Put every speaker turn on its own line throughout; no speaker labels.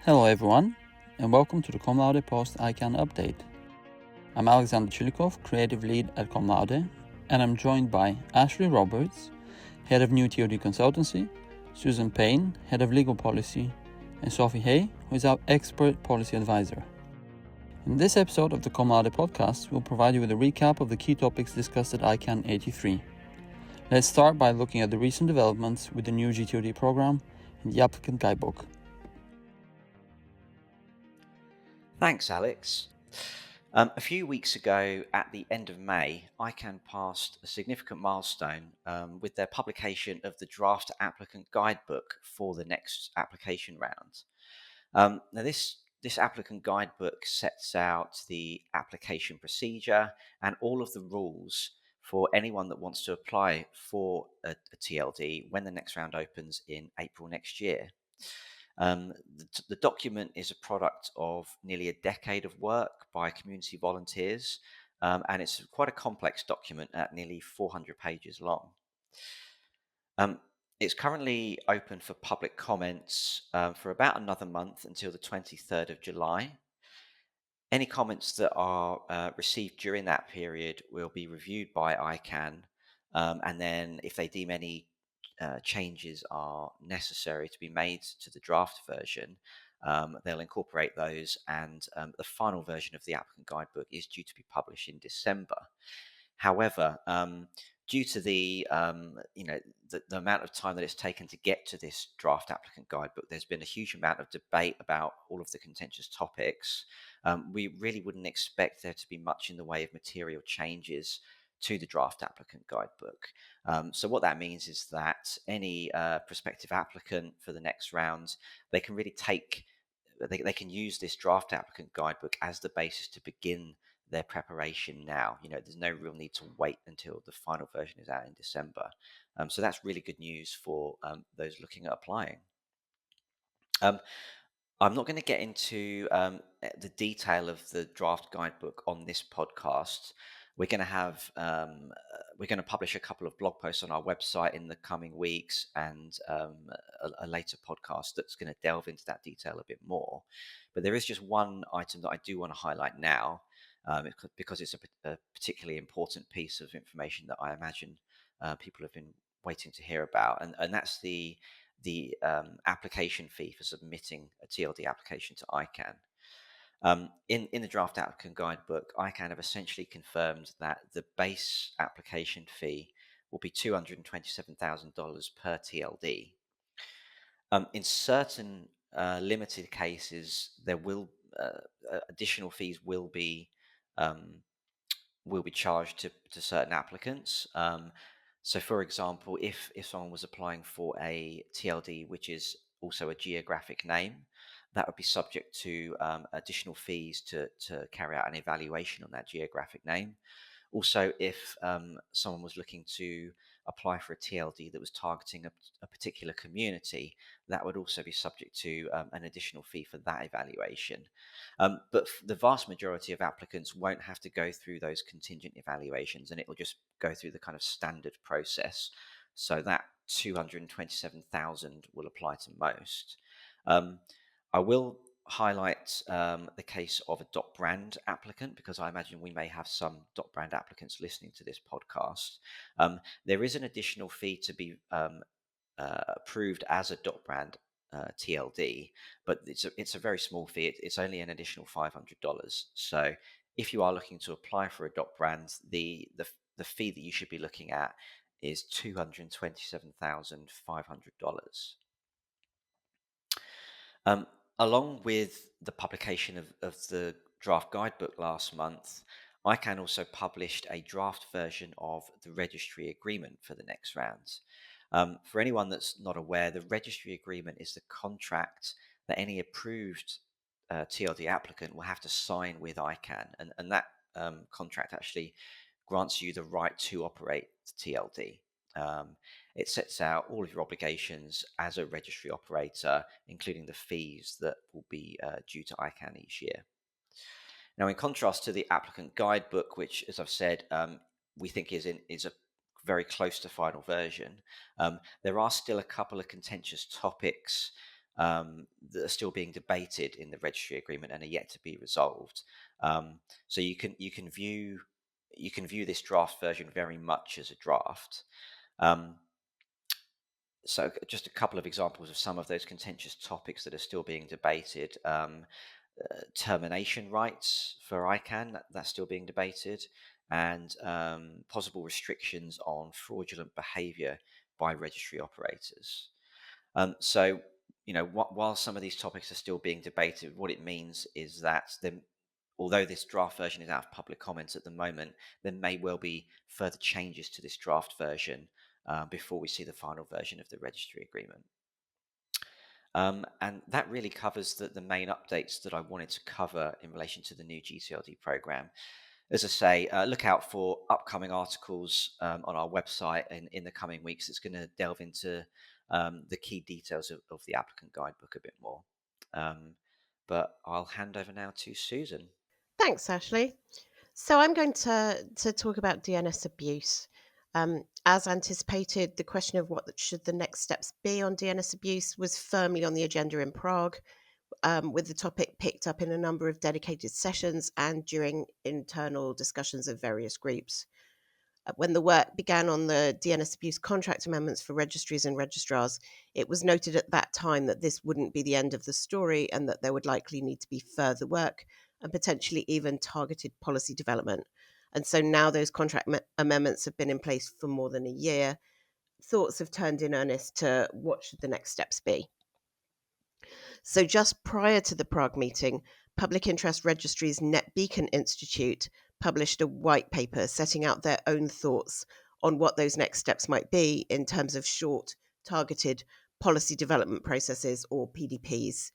Hello everyone, and welcome to the Laude Post ICANN update. I'm Alexander Chilikov, Creative Lead at Laude, and I'm joined by Ashley Roberts, Head of New TOD Consultancy, Susan Payne, Head of Legal Policy, and Sophie Hey, who is our Expert Policy Advisor. In this episode of the Laude podcast, we'll provide you with a recap of the key topics discussed at ICANN83. Let's start by looking at the recent developments with the new gTLD program and the Applicant Guidebook.
Thanks, Alex. A few weeks ago, at the end of May, ICANN passed a significant milestone with their publication of the draft Applicant Guidebook for the next application round. Now, this Applicant Guidebook sets out the application procedure and all of the rules for anyone that wants to apply for a TLD when the next round opens in April next year. The document is a product of nearly a decade of work by community volunteers, and it's quite a complex document at nearly 400 pages long. It's currently open for public comments for about another month until the 23rd of July. Any comments that are received during that period will be reviewed by ICANN, and then if they deem any changes are necessary to be made to the draft version, they'll incorporate those, and the final version of the Applicant Guidebook is due to be published in December. However, due to the amount of time that it's taken to get to this draft Applicant Guidebook, there's been a huge amount of debate about all of the contentious topics. We really wouldn't expect there to be much in the way of material changes to the draft Applicant Guidebook. So what that means is that any prospective applicant for the next round, they can really they can use this draft Applicant Guidebook as the basis to begin their preparation now. There's no real need to wait until the final version is out in December. So that's really good news for those looking at applying. I'm not going to get into the detail of the draft guidebook on this podcast. We're going to publish a couple of blog posts on our website in the coming weeks, and a later podcast that's going to delve into that detail a bit more. But there is just one item that I do want to highlight now, because it's a particularly important piece of information that I imagine people have been waiting to hear about, and that's the application fee for submitting a TLD application to ICANN. In the draft Applicant Guidebook, ICANN have essentially confirmed that the base application fee will be $227,000 per TLD. In certain limited cases, there will additional fees will be charged to certain applicants. So, for example, if someone was applying for a TLD, which is also a geographic name, that would be subject to additional fees to carry out an evaluation on that geographic name. Also, if someone was looking to apply for a TLD that was targeting a particular community, that would also be subject to an additional fee for that evaluation. But the vast majority of applicants won't have to go through those contingent evaluations, and it will just go through the kind of standard process. So that 227,000 will apply to most. I will highlight the case of a .brand applicant, because I imagine we may have some .brand applicants listening to this podcast. There is an additional fee to be approved as a .brand TLD, but it's a very small fee. It's only an additional $500. So if you are looking to apply for a .brand, the fee that you should be looking at is $227,500. Along with the publication of the draft guidebook last month, ICANN also published a draft version of the registry agreement for the next round. For anyone that's not aware, the registry agreement is the contract that any approved TLD applicant will have to sign with ICANN, and that contract actually grants you the right to operate the TLD. It sets out all of your obligations as a registry operator, including the fees that will be due to ICANN each year. Now, in contrast to the Applicant Guidebook, which, as I've said, we think is a very close to final version, there are still a couple of contentious topics that are still being debated in the registry agreement and are yet to be resolved. So you can view this draft version very much as a draft. So just a couple of examples of some of those contentious topics that are still being debated. Termination rights for ICANN, that's still being debated, and possible restrictions on fraudulent behavior by registry operators. So, while some of these topics are still being debated, what it means is that although this draft version is out of public comments at the moment, there may well be further changes to this draft version before we see the final version of the registry agreement. And that really covers the main updates that I wanted to cover in relation to the new gTLD program. As I say, look out for upcoming articles on our website in the coming weeks. It's going to delve into the key details of the applicant guidebook a bit more. But I'll hand over now to Susan.
Thanks, Ashley. So I'm going to talk about DNS abuse. As anticipated, the question of what should the next steps be on DNS abuse was firmly on the agenda in Prague, with the topic picked up in a number of dedicated sessions and during internal discussions of various groups. When the work began on the DNS abuse contract amendments for registries and registrars, it was noted at that time that this wouldn't be the end of the story and that there would likely need to be further work and potentially even targeted policy development. And so now those contract amendments have been in place for more than a year. Thoughts have turned in earnest to what should the next steps be. So just prior to the Prague meeting, Public Interest Registry's NetBeacon Institute published a white paper setting out their own thoughts on what those next steps might be in terms of short, targeted policy development processes, or PDPs.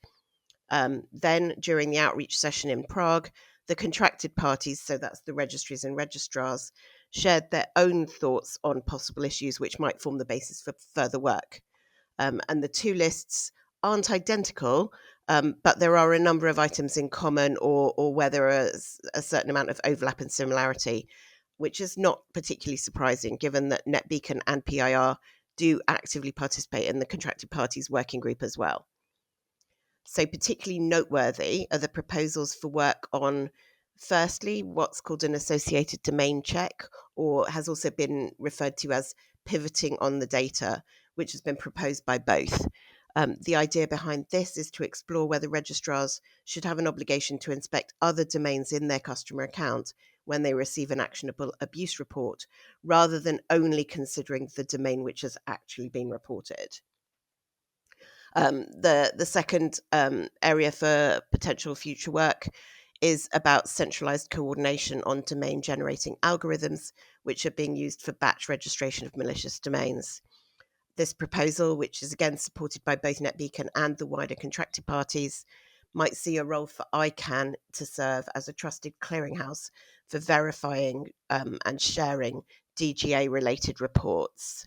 Then, during the outreach session in Prague, the contracted parties, so that's the registries and registrars, shared their own thoughts on possible issues which might form the basis for further work. And the two lists aren't identical, but there are a number of items in common or where there is a certain amount of overlap and similarity, which is not particularly surprising given that NetBeacon and PIR do actively participate in the contracted parties working group as well. So particularly noteworthy are the proposals for work on, firstly, what's called an associated domain check, or has also been referred to as pivoting on the data, which has been proposed by both. The idea behind this is to explore whether registrars should have an obligation to inspect other domains in their customer account when they receive an actionable abuse report, rather than only considering the domain which has actually been reported. The second area for potential future work is about centralized coordination on domain generating algorithms, which are being used for batch registration of malicious domains. This proposal, which is again supported by both NetBeacon and the wider contracted parties, might see a role for ICANN to serve as a trusted clearinghouse for verifying and sharing DGA-related reports.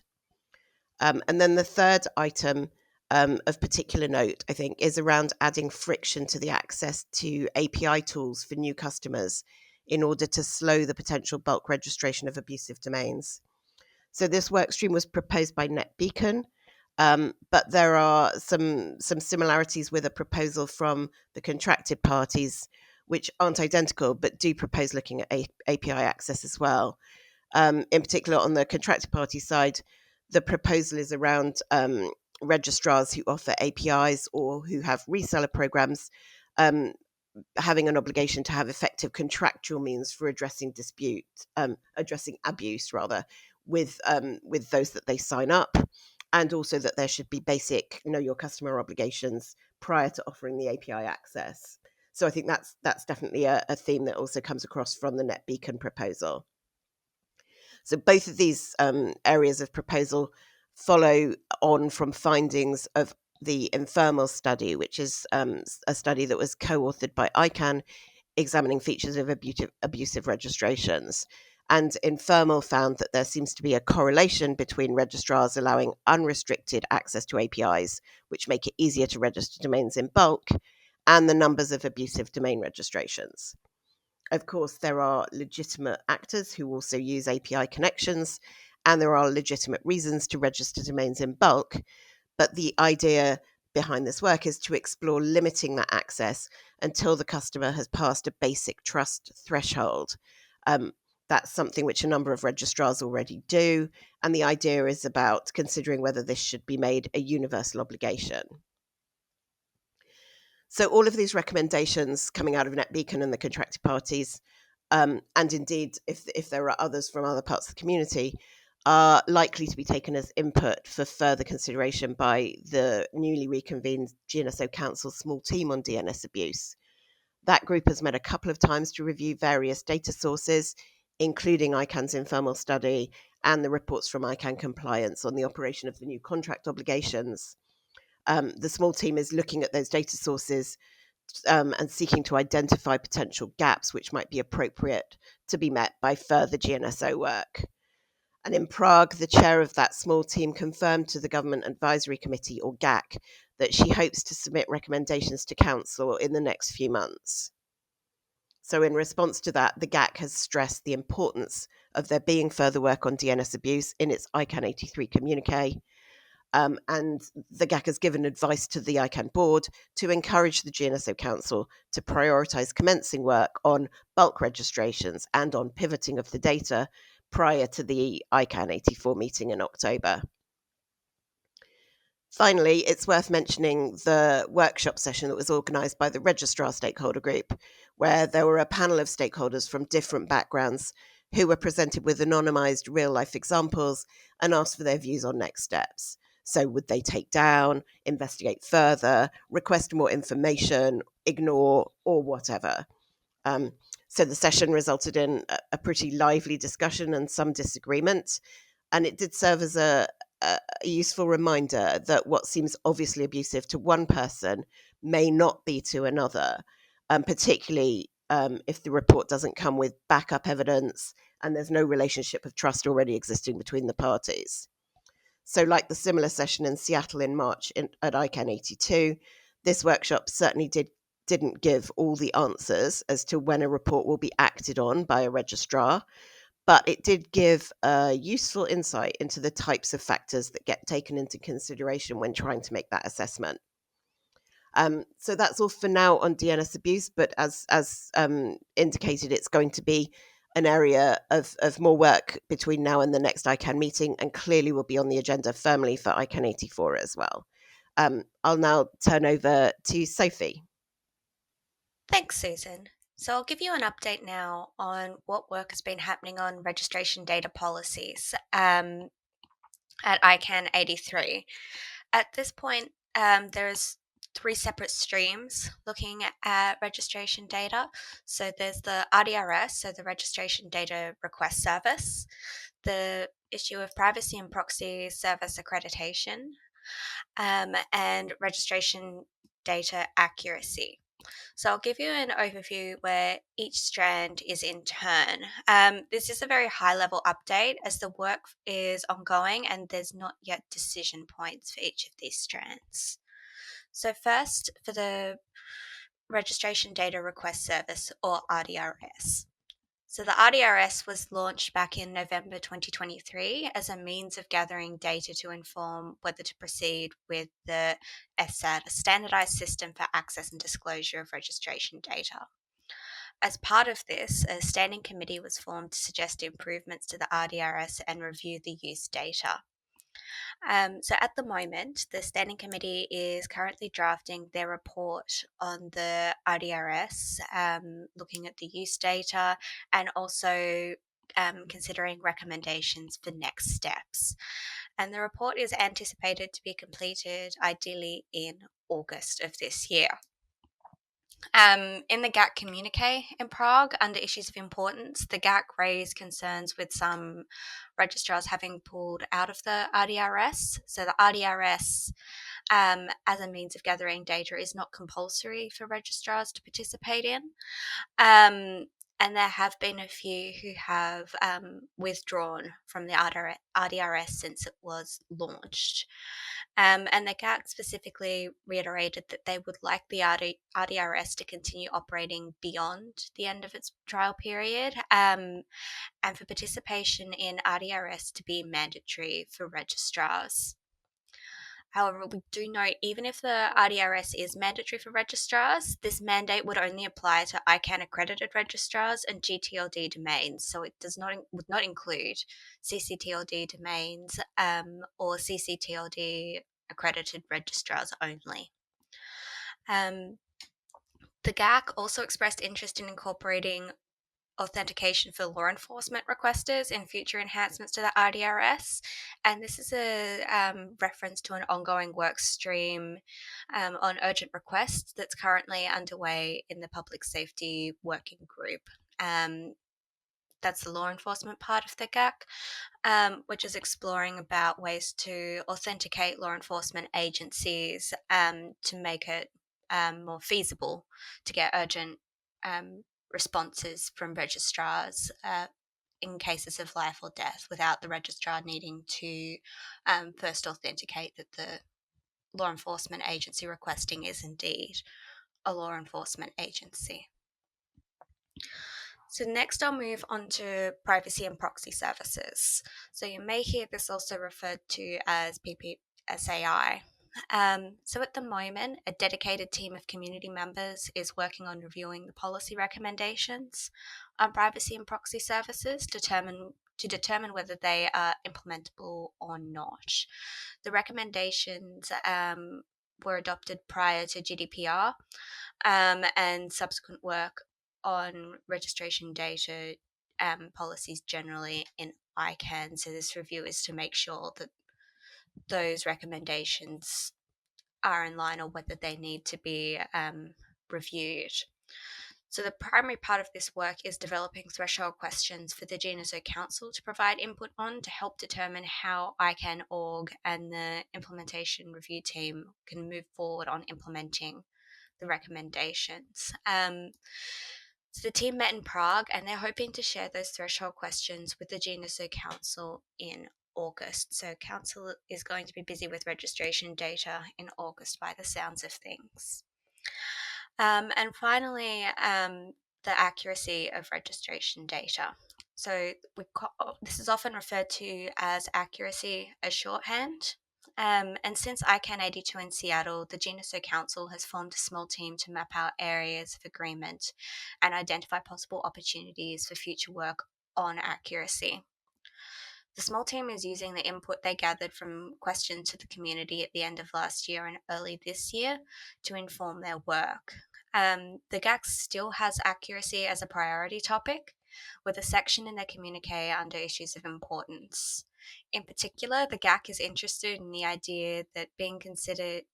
And then the third item of particular note, I think, is around adding friction to the access to API tools for new customers in order to slow the potential bulk registration of abusive domains. So this workstream was proposed by NetBeacon, but there are some similarities with a proposal from the contracted parties, which aren't identical, but do propose looking at API access as well. In particular, on the contracted party side, the proposal is around registrars who offer APIs or who have reseller programs having an obligation to have effective contractual means for addressing abuse rather, with those that they sign up, and also that there should be basic know your customer obligations prior to offering the API access. So I think that's definitely a theme that also comes across from the NetBeacon proposal. So both of these areas of proposal follow on from findings of the Infernal study, which is a study that was co-authored by ICANN, examining features of abusive registrations. And Infernal found that there seems to be a correlation between registrars allowing unrestricted access to APIs, which make it easier to register domains in bulk, and the numbers of abusive domain registrations. Of course, there are legitimate actors who also use API connections, and there are legitimate reasons to register domains in bulk. But the idea behind this work is to explore limiting that access until the customer has passed a basic trust threshold. That's something which a number of registrars already do, and the idea is about considering whether this should be made a universal obligation. So all of these recommendations coming out of NetBeacon and the contracted parties, and indeed if there are others from other parts of the community, are likely to be taken as input for further consideration by the newly reconvened GNSO Council small team on DNS abuse. That group has met a couple of times to review various data sources, including ICANN's informal study and the reports from ICANN compliance on the operation of the new contract obligations. The small team is looking at those data sources and seeking to identify potential gaps which might be appropriate to be met by further GNSO work. And in Prague, the chair of that small team confirmed to the Government Advisory Committee, or GAC, that she hopes to submit recommendations to Council in the next few months. So in response to that, the GAC has stressed the importance of there being further work on DNS abuse in its ICANN83 communique. And the GAC has given advice to the ICANN board to encourage the GNSO Council to prioritise commencing work on bulk registrations and on pivoting of the data prior to the ICANN 84 meeting in October. Finally, it's worth mentioning the workshop session that was organised by the Registrar Stakeholder Group, where there were a panel of stakeholders from different backgrounds who were presented with anonymised real-life examples and asked for their views on next steps. So would they take down, investigate further, request more information, ignore, or whatever? So the session resulted in a pretty lively discussion and some disagreement, and it did serve as a useful reminder that what seems obviously abusive to one person may not be to another, particularly if the report doesn't come with backup evidence and there's no relationship of trust already existing between the parties. So like the similar session in Seattle in March at ICANN 82, this workshop certainly didn't give all the answers as to when a report will be acted on by a registrar, but it did give a useful insight into the types of factors that get taken into consideration when trying to make that assessment. So that's all for now on DNS abuse, but as indicated, it's going to be an area of more work between now and the next ICANN meeting, and clearly will be on the agenda firmly for ICANN 84 as well. I'll now turn over to Sophie.
Thanks, Susan. So I'll give you an update now on what work has been happening on registration data policies at ICANN83. At this point, there's 3 separate streams looking at registration data. So there's the RDRS, so the Registration Data Request Service, the issue of Privacy and Proxy Service Accreditation, and registration data accuracy. So I'll give you an overview where each strand is in turn. This is a very high-level update as the work is ongoing and there's not yet decision points for each of these strands. So first, for the Registration Data Request Service, or RDRS. So the RDRS was launched back in November 2023 as a means of gathering data to inform whether to proceed with the SSAD, a standardized system for access and disclosure of registration data. As part of this, a standing committee was formed to suggest improvements to the RDRS and review the use data. So at the moment, the Standing Committee is currently drafting their report on the RDRS, looking at the use data and also considering recommendations for next steps. And the report is anticipated to be completed ideally in August of this year. In the GAC communique in Prague, under issues of importance, the GAC raised concerns with some registrars having pulled out of the RDRS. So the RDRS, as a means of gathering data, is not compulsory for registrars to participate in. And there have been a few who have withdrawn from the RDRS since it was launched. And the GAC specifically reiterated that they would like the RDRS to continue operating beyond the end of its trial period, and for participation in RDRS to be mandatory for registrars. However, we do note even if the RDRS is mandatory for registrars, this mandate would only apply to ICANN accredited registrars and gTLD domains. So it would not include ccTLD domains or ccTLD accredited registrars only. The GAC also expressed interest in incorporating authentication for law enforcement requesters in future enhancements to the RDRS, and this is a reference to an ongoing work stream on urgent requests that's currently underway in the Public Safety Working Group. That's the law enforcement part of the GAC, which is exploring about ways to authenticate law enforcement agencies to make it more feasible to get urgent responses from registrars in cases of life or death without the registrar needing to first authenticate that the law enforcement agency requesting is indeed a law enforcement agency. So next I'll move on to privacy and proxy services. So you may hear this also referred to as PPSAI. So at the moment, a dedicated team of community members is working on reviewing the policy recommendations on privacy and proxy services to determine whether they are implementable or not. The recommendations were adopted prior to GDPR, and subsequent work on registration data policies generally in ICANN. So this review is to make sure that those recommendations are in line or whether they need to be reviewed. So the primary part of this work is developing threshold questions for the GNSO Council to provide input on to help determine how ICANN org and the implementation review team can move forward on implementing the recommendations. So the team met in Prague and they're hoping to share those threshold questions with the GNSO Council in August. So Council is going to be busy with registration data in August by the sounds of things. And finally, the accuracy of registration data. So this is often referred to as accuracy as shorthand. And since ICANN83 in Seattle, the GNSO Council has formed a small team to map out areas of agreement and identify possible opportunities for future work on accuracy. The small team is using the input they gathered from questions to the community at the end of last year and early this year to inform their work. The GAC still has accuracy as a priority topic, with a section in their communique under issues of importance. In particular, the GAC is interested in the idea being considered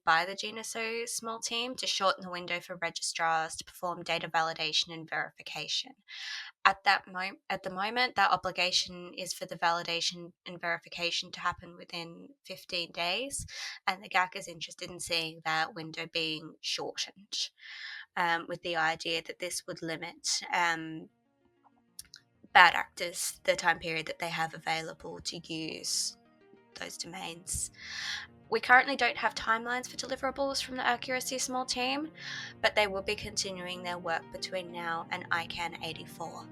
by the GNSO small team to shorten the window for registrars to perform data validation and verification. At the moment, that obligation is for the validation and verification to happen within 15 days, and the GAC is interested in seeing that window being shortened, with the idea that this would limit bad actors the time period that they have available to use those domains. We currently don't have timelines for deliverables from the Accuracy small team, but they will be continuing their work between now and ICANN84.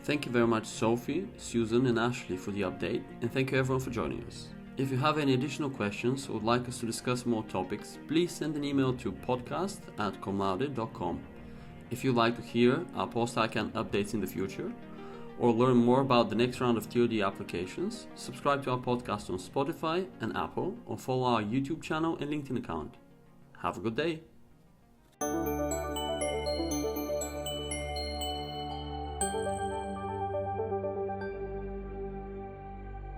Thank you very much, Sophie, Susan and Ashley for the update, and thank you everyone for joining us. If you have any additional questions or would like us to discuss more topics, please send an email to podcast@comlaude.com. If you'd like to hear our post-ICANN updates in the future, or learn more about the next round of TOD applications, subscribe to our podcast on Spotify and Apple, or follow our YouTube channel and LinkedIn account. Have a good day!